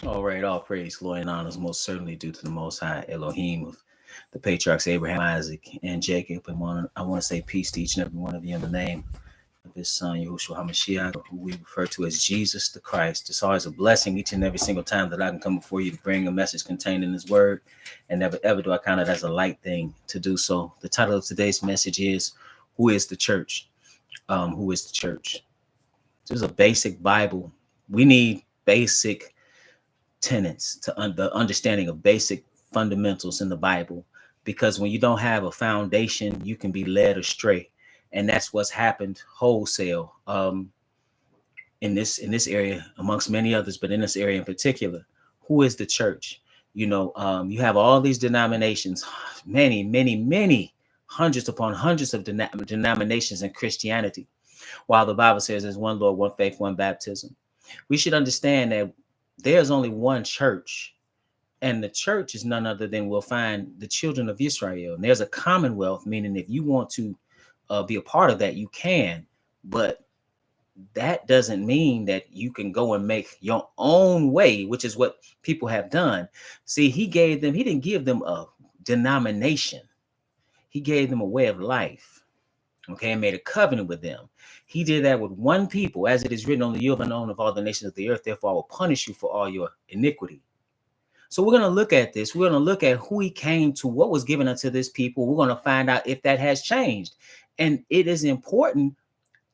All right, all praise, glory, and honors most certainly due to the Most High Elohim of the patriarchs Abraham, Isaac, and Jacob. And I want to say peace to each and every one of you in the name of His Son, Yahushua HaMashiach, who we refer to as Jesus the Christ. It's always a blessing each and every single time that I can come before you to bring a message contained in His Word, and never ever do I count it as a light thing to do so. The title of today's message is "Who is the Church?" Who is the church? This is a basic Bible. We need basic tenets to the understanding of basic fundamentals in the Bible, because when you don't have a foundation, you can be led astray, and that's what's happened wholesale in this area, amongst many others, but in this area in particular. Who is the church? You have all these denominations, many hundreds upon hundreds of denominations in Christianity, while the Bible says there's one Lord, one faith, one baptism. We should understand that there's only one church, and the church is none other than, we'll find, the children of Israel. And there's a commonwealth, meaning if you want to be a part of that, you can. But that doesn't mean that you can go and make your own way, which is what people have done. See, he didn't give them a denomination. He gave them a way of life, okay, and made a covenant with them. He did that with one people, as it is written, on the you have known of all the nations of the earth, therefore I will punish you for all your iniquity. So we're going to look at this. We're going to look at who he came to, what was given unto this people. We're going to find out if that has changed. And it is important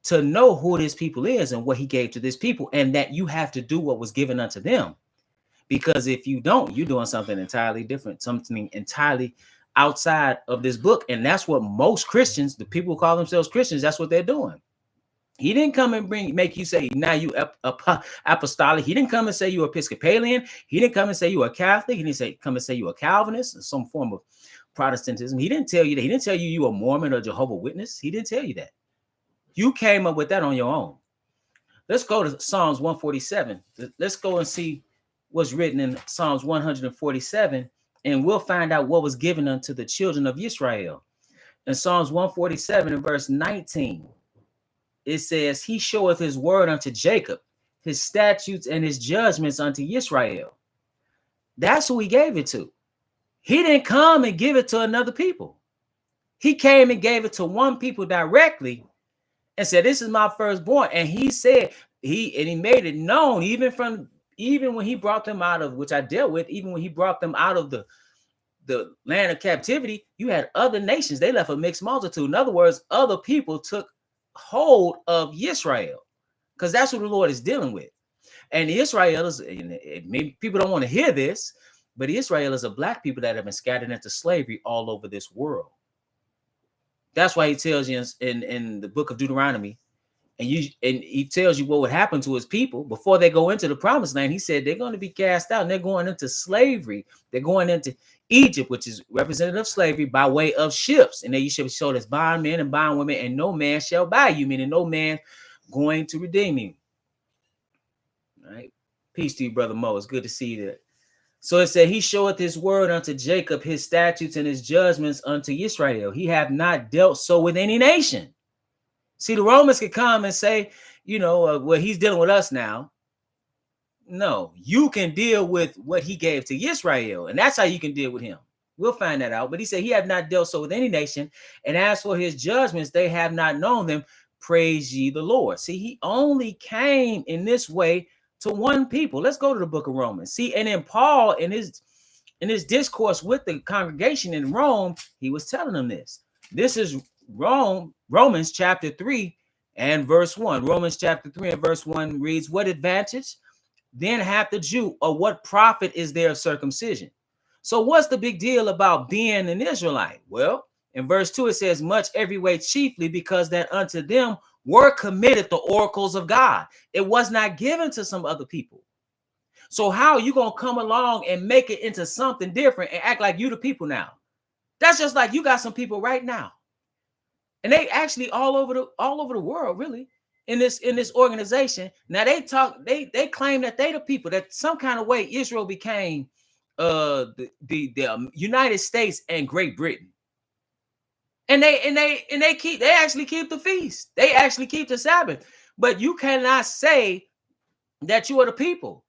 to know who this people is and what he gave to this people, and that you have to do what was given unto them. Because if you don't, you're doing something entirely different, something entirely outside of this book. And that's what most Christians, the people who call themselves Christians, that's what they're doing. He didn't come and make you say, now you apostolic. He didn't come and say you Episcopalian. He didn't come and say you a Catholic. He didn't come and say you a Calvinist or some form of Protestantism. He didn't tell you that. He didn't tell you you a Mormon or Jehovah's Witness. He didn't tell you that. You came up with that on your own. Let's go to Psalms 147. Let's go and see what's written in Psalms 147, and we'll find out what was given unto the children of Israel. In Psalms 147 and verse 19, it says, he showeth his word unto Jacob, his statutes and his judgments unto Israel. That's who he gave it to. He didn't come and give it to another people. He came and gave it to one people directly and said, this is my firstborn. And he said, he made it known, even when he brought them out of, which I dealt with, even when he brought them out of the land of captivity, you had other nations. They left a mixed multitude. In other words, other people took hold of Israel, because that's what the Lord is dealing with. And Israel is, maybe people don't want to hear this, but Israel is a black people that have been scattered into slavery all over this world. That's why he tells you in the book of Deuteronomy, and he tells you what would happen to his people before they go into the promised land. He said they're going to be cast out and they're going into slavery. They're going into Egypt, which is representative slavery, by way of ships. And then you shall be sold as bondmen and bondwomen, and no man shall buy you, meaning no man going to redeem you. All right. Peace to you, Brother Mo. It's good to see you there. So it said, he showeth his word unto Jacob, his statutes and his judgments unto Israel. He hath not dealt so with any nation. See, the Romans could come and say, well, he's dealing with us now. No, you can deal with what he gave to Israel, and that's how you can deal with him. We'll find that out. But he said he have not dealt so with any nation, and as for his judgments, they have not known them. Praise ye the Lord. See, he only came in this way to one people. Let's go to the book of Romans. See, and then Paul, in his discourse with the congregation in Rome, he was telling them this. This is Romans chapter 3 and verse 1. Romans chapter 3 and verse 1 reads, what advantage then hath the Jew, or what profit is there of circumcision? So what's the big deal about being an Israelite? Well, in verse 2 it says, much every way chiefly because that unto them were committed the oracles of God. It was not given to some other people. So how are you going to come along and make it into something different and act like you the people now? That's just like you got some people right now, and they actually all over the world, really, in this organization. Now they claim that they the people, that some kind of way Israel became the United States and Great Britain. And they actually keep the feast. They actually keep the Sabbath. But you cannot say that you are the people.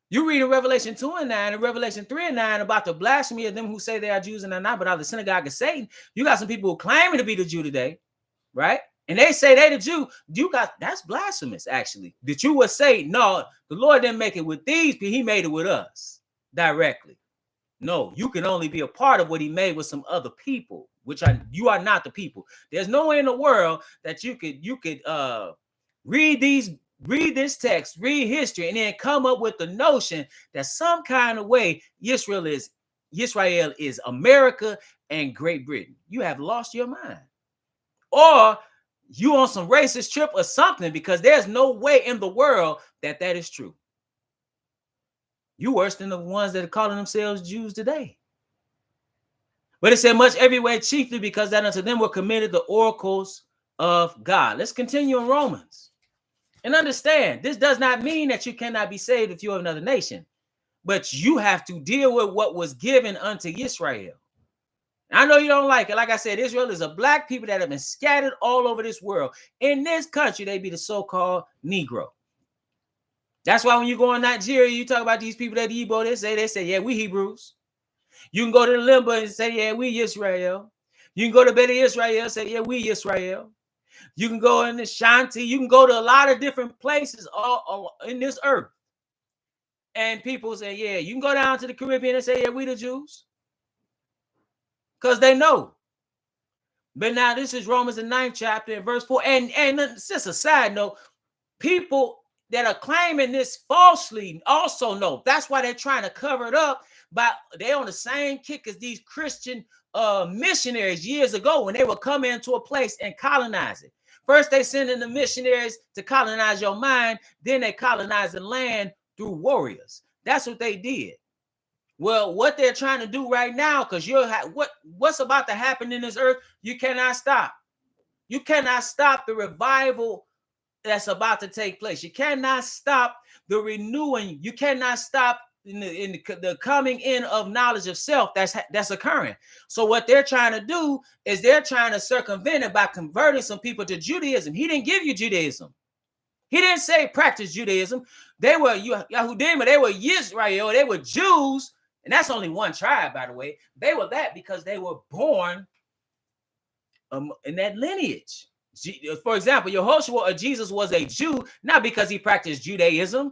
You read in Revelation 2 and 9 and Revelation 3 and 9 about the blasphemy of them who say they are Jews and are not, but are the synagogue of Satan. You got some people who claiming to be the Jew today, right? And they say they the Jew. That's blasphemous, actually. That you would say, no, the Lord didn't make it with these people, he made it with us directly. No, you can only be a part of what he made with some other people, you are not the people. There's no way in the world that you could read this text, read history, and then come up with the notion that some kind of way Israel is America and Great Britain. You have lost your mind. Or you on some racist trip or something, because there's no way in the world that is true. You worse than the ones that are calling themselves Jews today. But it said much everywhere, chiefly because that unto them were committed the oracles of God. Let's continue in Romans. And understand, this does not mean that you cannot be saved if you're of another nation. But you have to deal with what was given unto Israel. I know you don't like it. Like I said, Israel is a black people that have been scattered all over this world. In this country, they be the so-called Negro. That's why when you go in Nigeria, you talk about these people that Igbo, they say, yeah, we Hebrews. You can go to the Limba and say, yeah, we Israel. You can go to Beta Israel and say, yeah, we Israel. You can go in the Shanti. You can go to a lot of different places all in this earth. And people say, yeah, you can go down to the Caribbean and say, yeah, we the Jews. Because they know. But now this is Romans the 9th chapter and verse 4. And just a side note, people that are claiming this falsely also know. That's why they're trying to cover it up. But they're on the same kick as these Christian missionaries years ago when they would come into a place and colonize it. First, they send in the missionaries to colonize your mind. Then they colonize the land through warriors. That's what they did. Well, what they're trying to do right now, because what's about to happen in this earth, you cannot stop. You cannot stop the revival that's about to take place. You cannot stop the renewing. You cannot stop in the coming in of knowledge of self that's occurring. So what they're trying to do is they're trying to circumvent it by converting some people to Judaism. He didn't give you Judaism. He didn't say practice Judaism. They were Yahudim, they were Yisrael, they were Jews, and that's only one tribe, by the way. They were that because they were born in that lineage. For example, Yehoshua or Jesus was a Jew, not because he practiced Judaism.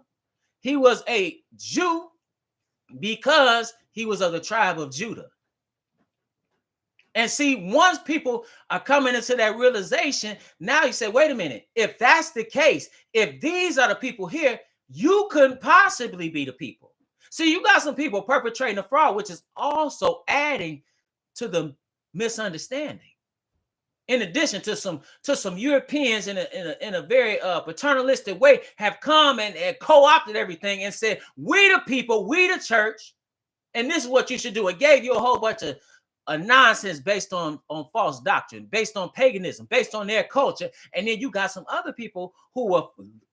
He was a Jew because he was of the tribe of Judah. And see, once people are coming into that realization, now you say, wait a minute, if that's the case, if these are the people here, you couldn't possibly be the people. See, you got some people perpetrating a fraud, which is also adding to the misunderstanding. In addition to some Europeans in a very paternalistic way have come and co-opted everything and said, we the people, we the church, and this is what you should do. It gave you a whole bunch of nonsense based on false doctrine, based on paganism, based on their culture. And then you got some other people who were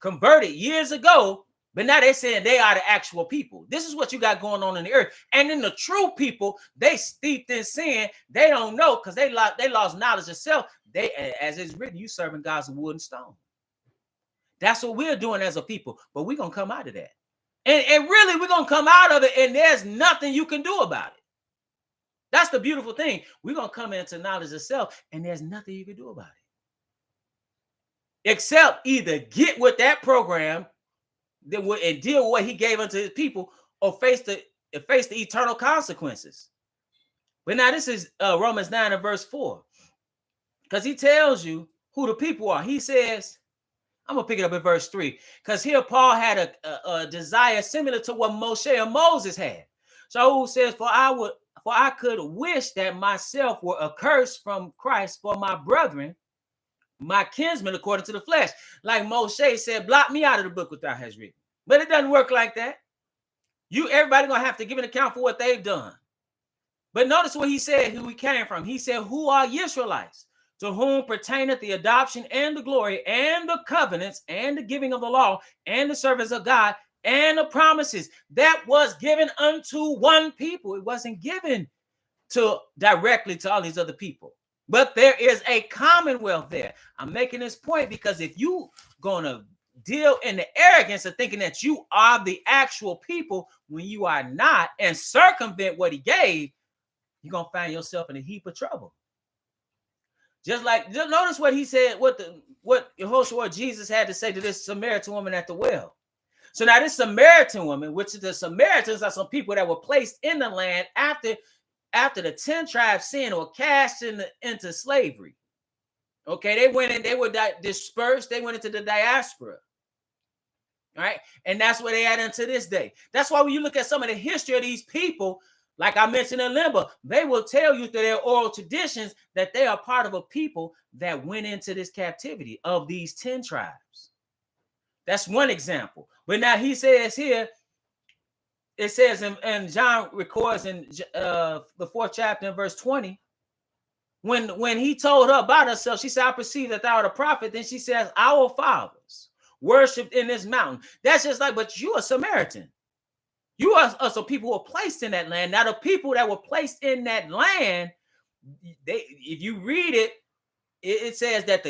converted years ago, but now they're saying they are the actual people. This is what you got going on in the earth. And then the true people, they steeped in sin. They don't know because they lost knowledge of self. They, as it's written, you serving gods of wood and stone. That's what we're doing as a people. But we're going to come out of that. And really, we're going to come out of it, and there's nothing you can do about it. That's the beautiful thing. We're going to come into knowledge of self, and there's nothing you can do about it. Except either get with that program and deal with what he gave unto his people, or face the eternal consequences. But now this is Romans 9 and verse 4. Because he tells you who the people are. He says, I'm going to pick it up at verse 3. Because here Paul had a desire similar to what Moshe or Moses had. So he says, For I could wish that myself were accursed from Christ for my brethren, my kinsmen according to the flesh. Like Moshe said, blot me out of the book which thou hast written. But it doesn't work like that. Everybody gonna have to give an account for what they've done. But notice what he said, who he came from. He said, who are Israelites, to whom pertaineth the adoption and the glory and the covenants and the giving of the law and the service of God and the promises that was given unto one people. It wasn't given directly to all these other people. But there is a commonwealth there. I'm making this point because if you gonna deal in the arrogance of thinking that you are the actual people when you are not, and circumvent what he gave, you're going to find yourself in a heap of trouble. Just notice what he said, what Yehoshua Jesus had to say to this Samaritan woman at the well. So now this Samaritan woman, which the Samaritans are some people that were placed in the land after the 10 tribes sinned or cast into slavery. Okay, they went in, they were dispersed, they went into the diaspora. All right, and that's where they are unto this day. That's why when you look at some of the history of these people, like I mentioned in Limba, they will tell you through their oral traditions that they are part of a people that went into this captivity of these 10 tribes. That's one example. But now he says here, it says, and John records in the 4th chapter in verse 20, when he told her about herself, she said, I perceive that thou art a prophet. Then she says, our fathers worshipped in this mountain. That's just like, but you are Samaritan. You are some people who were placed in that land. Now, the people that were placed in that land, if you read it, it says that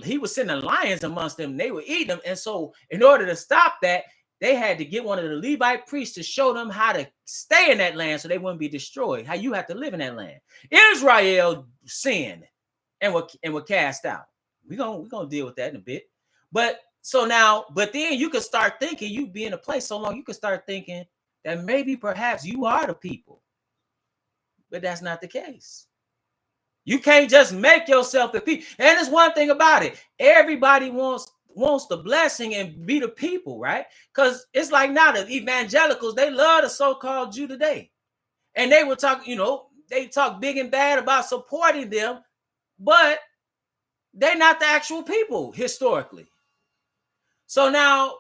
he was sending lions amongst them. They were eating them. And so in order to stop that, they had to get one of the Levite priests to show them how to stay in that land so they wouldn't be destroyed, how you have to live in that land. Israel sinned and were cast out. We're gonna deal with that in a bit. But then you could start thinking, you be in a place so long, you could start thinking that maybe perhaps you are the people. But that's not the case. You can't just make yourself the people. And there's one thing about it. Everybody wants the blessing and be the people, right? Because it's like now the evangelicals, they love the so-called Jew today. And they will talk, they talk big and bad about supporting them, but they're not the actual people historically. So now,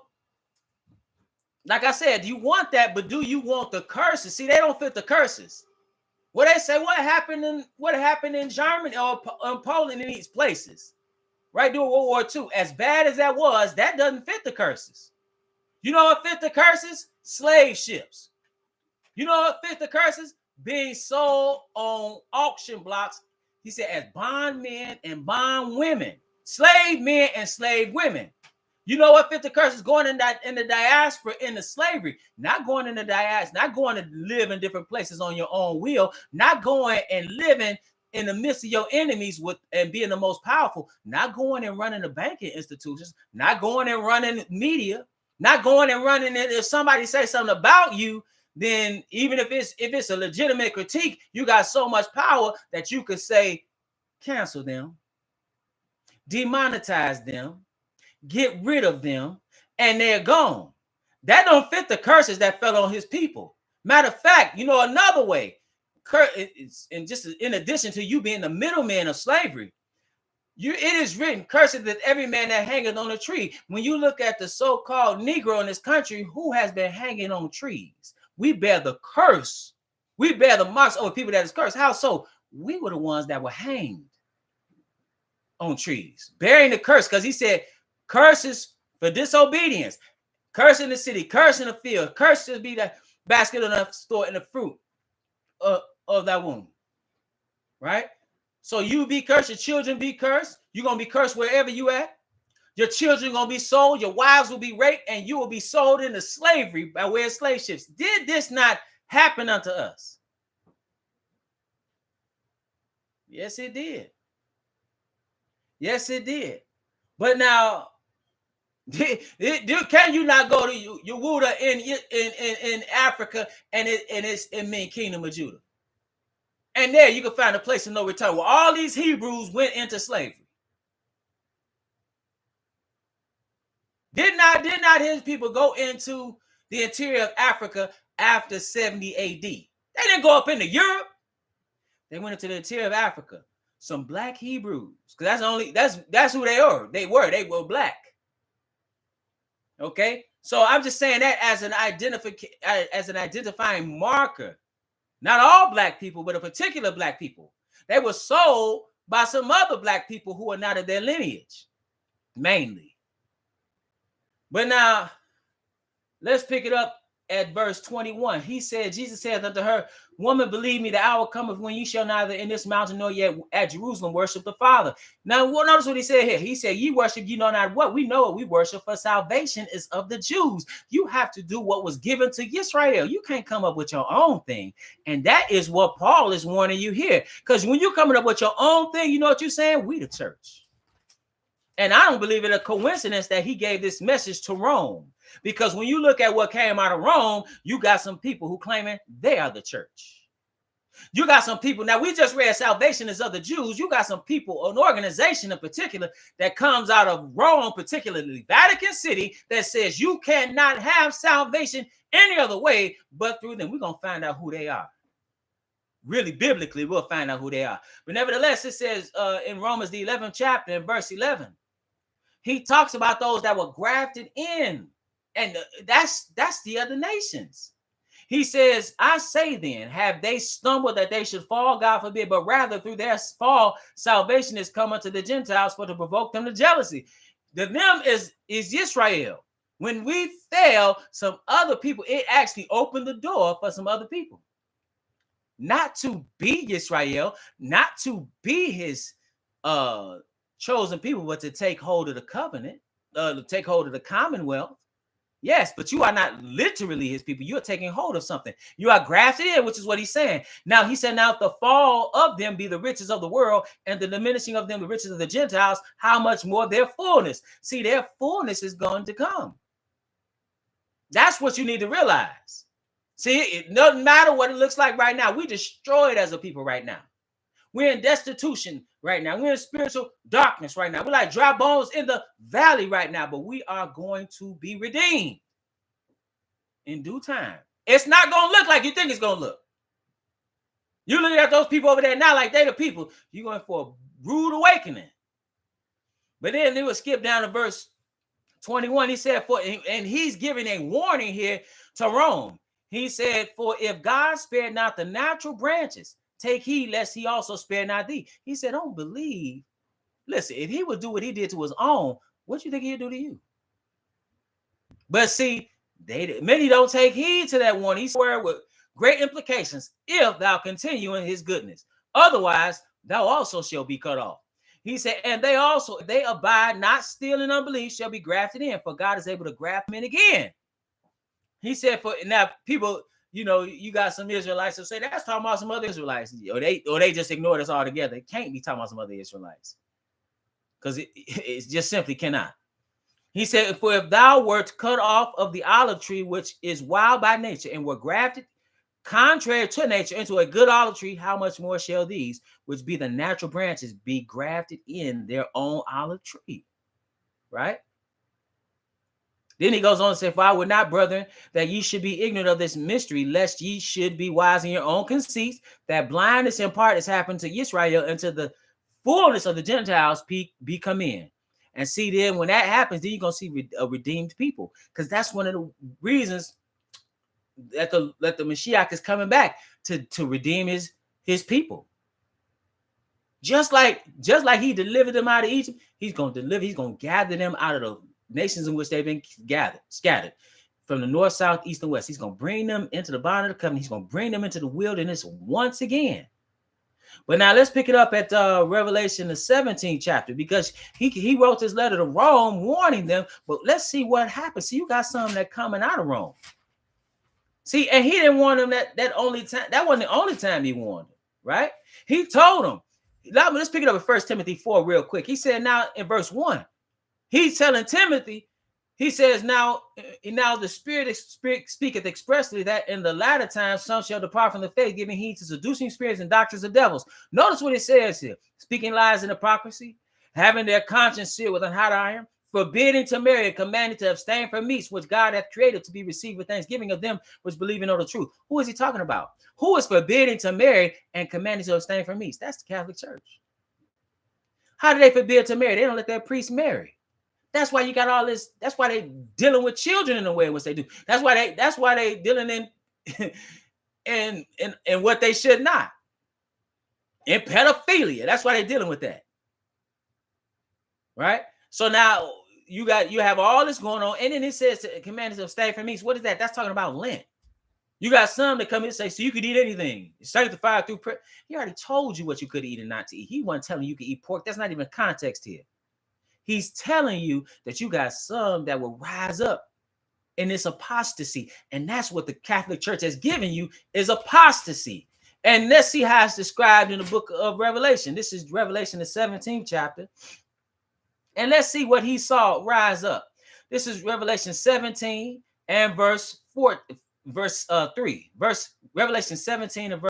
like I said, you want that, but do you want the curses? See, they don't fit the curses. What they say, what happened in Germany or Poland in these places, right? During World War II, as bad as that was, that doesn't fit the curses. You know what fit the curses? Slave ships. You know what fit the curses? Being sold on auction blocks. He said, as bond men and bond women, slave men and slave women. You know what fit the curses? Going in the diaspora, into slavery, not going in the diaspora, not going to live in different places on your own will, not going and living in the midst of your enemies and being the most powerful, not going and running the banking institutions, not going and running media, not going and running it. If somebody says something about you, then even if it's a legitimate critique, you got so much power that you could say, cancel them, demonetize them, get rid of them, and they're gone. That don't fit the curses that fell on his people. Matter of fact, another way, and just in addition to you being the middleman of slavery, it is written, cursed that every man that hangeth on a tree. When you look at the so-called Negro in this country who has been hanging on trees, we bear the curse. We bear the marks over people that is cursed. How so? We were the ones that were hanged on trees, bearing the curse, because he said, curses for disobedience, curse in the city, curse in the field, curse to be the basket of the store and the fruit of that womb. Right? So you be cursed, your children be cursed. You're going to be cursed wherever you at. Your children are going to be sold, your wives will be raped, and you will be sold into slavery by way of slave ships. Did this not happen unto us? Yes, it did. Yes, it did. But now, can you not go to Yehuda in Africa and it's in the kingdom of Judah? And there you can find a place of no return where all these Hebrews went into slavery. Did not his people go into the interior of Africa after 70 AD? They didn't go up into Europe. They went into the interior of Africa. Some black Hebrews, because that's who they are. They were black. Okay, so I'm just saying that as an identifying marker. Not all black people, but a particular black people. They were sold by some other black people who are not of their lineage, mainly. But now, let's pick it up at verse 21. He said, Jesus said unto her, woman, believe me, the hour cometh when you shall neither in this mountain nor yet at Jerusalem worship the Father. Now, notice what he said here. He said, ye worship, you know not what. We know what we worship, for salvation is of the Jews. You have to do what was given to Israel. You can't come up with your own thing. And that is what Paul is warning you here. Because when you're coming up with your own thing, you know what you're saying? We the church. And I don't believe it a coincidence that he gave this message to Rome. Because when you look at what came out of Rome, you got some people who claiming they are the church. You got some people, now we just read salvation is of the Jews. You got some people, an organization in particular, that comes out of Rome, particularly Vatican City, that says you cannot have salvation any other way but through them. We're going to find out who they are. Really, biblically, we'll find out who they are. But nevertheless, it says in Romans, the 11th chapter, in verse 11, he talks about those that were grafted in. And that's the other nations. He says, I say then, have they stumbled that they should fall? God forbid, but rather through their fall, salvation is come unto the Gentiles for to provoke them to jealousy. The them is Israel. When we fail some other people, it actually opened the door for some other people. Not to be Israel, not to be his chosen people, but to take hold of the covenant, to take hold of the commonwealth. Yes, but you are not literally his people. You are taking hold of something. You are grafted in, which is what he's saying. Now, he said, now if the fall of them be the riches of the world and the diminishing of them the riches of the Gentiles, how much more their fullness? See, their fullness is going to come. That's what you need to realize. See, it doesn't matter what it looks like right now. We're destroyed as a people right now. We're in destitution right now. We're in spiritual darkness right now. We're like dry bones in the valley right now, but we are going to be redeemed in due time. It's not going to look like you think it's going to look. You look at those people over there now like they're the people. You're going for a rude awakening. But then they would skip down to verse 21. He said, and he's giving a warning here to Rome. He said, for if God spared not the natural branches, take heed lest he also spare not thee. He said, don't believe. Listen, if he would do what he did to his own, what do you think he'd do to you? But see, many don't take heed to that one. He swore with great implications, if thou continue in his goodness. Otherwise, thou also shall be cut off. He said, and they also, if they abide not still in unbelief, shall be grafted in, for God is able to graft them in again. He said, for now, people, you know, you got some Israelites who say that's talking about some other Israelites, or they just ignore this altogether. It can't be talking about some other Israelites, because it just simply cannot. He said, for if thou wert cut off of the olive tree, which is wild by nature, and were grafted contrary to nature into a good olive tree, how much more shall these, which be the natural branches, be grafted in their own olive tree? Right? Then he goes on to say, for I would not, brethren, that ye should be ignorant of this mystery, lest ye should be wise in your own conceits, that blindness in part has happened to Israel, until the fullness of the Gentiles be come in. And see, then when that happens, then you're going to see a redeemed people. Because that's one of the reasons that the Mashiach is coming back, to redeem his people. Just like he delivered them out of Egypt, he's going to gather them out of the nations in which they've been scattered from the north, south, east, and west. He's going to bring them into the bond of the covenant. He's going to bring them into the wilderness once again. But now let's pick it up at Revelation, the 17th chapter, because he wrote this letter to Rome warning them. But let's see what happens. See, you got some that coming out of Rome. See, and he didn't warn them that only time. That wasn't the only time he warned them, right? He told them. Let's pick it up at 1 Timothy 4 real quick. He said, now in verse 1, he's telling Timothy, he says, now the Spirit speaketh expressly that in the latter times some shall depart from the faith, giving heed to seducing spirits and doctrines of devils. Notice what it says here: speaking lies and hypocrisy, having their conscience seared with a hot iron, forbidding to marry, and commanding to abstain from meats which God hath created to be received with thanksgiving of them which believe and know the truth. Who is he talking about? Who is forbidding to marry and commanding to abstain from meats? That's the Catholic Church. How do they forbid to marry? They don't let their priests marry. That's why you got all this. That's why they dealing with children in the way in which they do. That's why they dealing in what they should not. In pedophilia. That's why they're dealing with that. Right? So now you have all this going on, and then it says to command us to abstain from meats. What is that? That's talking about Lent. You got some that come in and say, so you could eat anything. It's sanctified through prayer. He already told you what you could eat and not to eat. He wasn't telling you could eat pork. That's not even context here. He's telling you that you got some that will rise up in this apostasy. And that's what the Catholic Church has given you, is apostasy. And let's see how it's described in the book of Revelation. This is Revelation, the 17th chapter. And let's see what he saw rise up. This is Revelation 17 and verse 3. Revelation 17 and verse